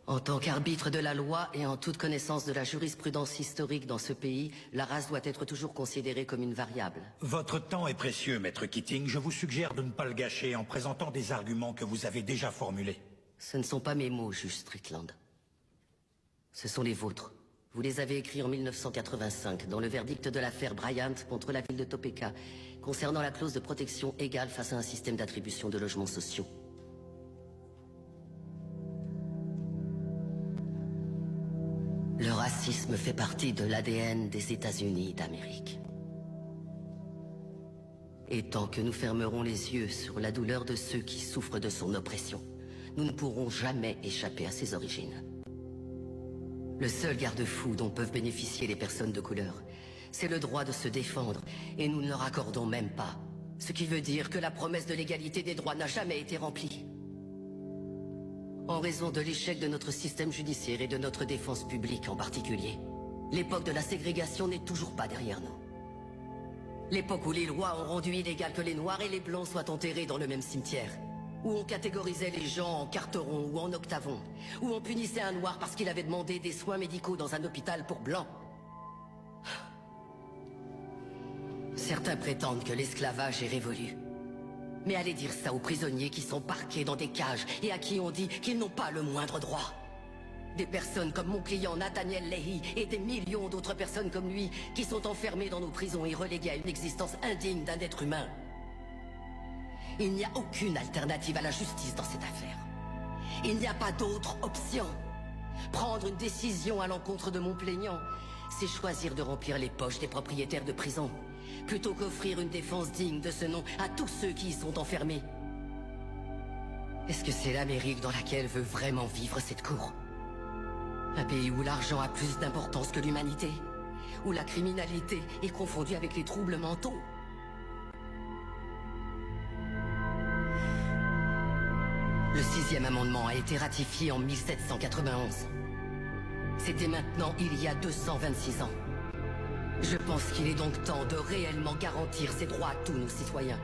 En tant qu'arbitre de la loi et en toute connaissance de la jurisprudence historique dans ce pays, la race doit être toujours considérée comme une variable. Votre temps est précieux, Maître Keating. Je vous suggère de ne pas le gâcher en présentant des arguments que vous avez déjà formulés. Ce ne sont pas mes mots, juge Strickland. Ce sont les vôtres. Vous les avez écrits en 1985, dans le verdict de l'affaire Bryant contre la ville de Topeka, concernant la clause de protection égale face à un système d'attribution de logements sociaux. Le racisme fait partie de l'ADN des États-Unis d'Amérique. Et tant que nous fermerons les yeux sur la douleur de ceux qui souffrent de son oppression, nous ne pourrons jamais échapper à ses origines. Le seul garde-fou dont peuvent bénéficier les personnes de couleur, c'est le droit de se défendre, et nous ne leur accordons même pas. Ce qui veut dire que la promesse de l'égalité des droits n'a jamais été remplie. En raison de l'échec de notre système judiciaire et de notre défense publique en particulier, l'époque de la ségrégation n'est toujours pas derrière nous. L'époque où les lois ont rendu illégal que les Noirs et les Blancs soient enterrés dans le même cimetière. Où on catégorisait les gens en carterons ou en octavons. Où on punissait un Noir parce qu'il avait demandé des soins médicaux dans un hôpital pour Blancs. Certains prétendent que l'esclavage est révolu. Mais allez dire ça aux prisonniers qui sont parqués dans des cages et à qui on dit qu'ils n'ont pas le moindre droit. Des personnes comme mon client Nathaniel Leahy et des millions d'autres personnes comme lui qui sont enfermées dans nos prisons et reléguées à une existence indigne d'un être humain. Il n'y a aucune alternative à la justice dans cette affaire. Il n'y a pas d'autre option. Prendre une décision à l'encontre de mon plaignant, c'est choisir de remplir les poches des propriétaires de prisons, plutôt qu'offrir une défense digne de ce nom à tous ceux qui y sont enfermés. Est-ce que c'est l'Amérique dans laquelle veut vraiment vivre cette cour? Un pays où l'argent a plus d'importance que l'humanité? Où la criminalité est confondue avec les troubles mentaux? Le 6e amendement a été ratifié en 1791. C'était maintenant il y a 226 ans. Je pense qu'il est donc temps de réellement garantir ces droits à tous nos citoyens.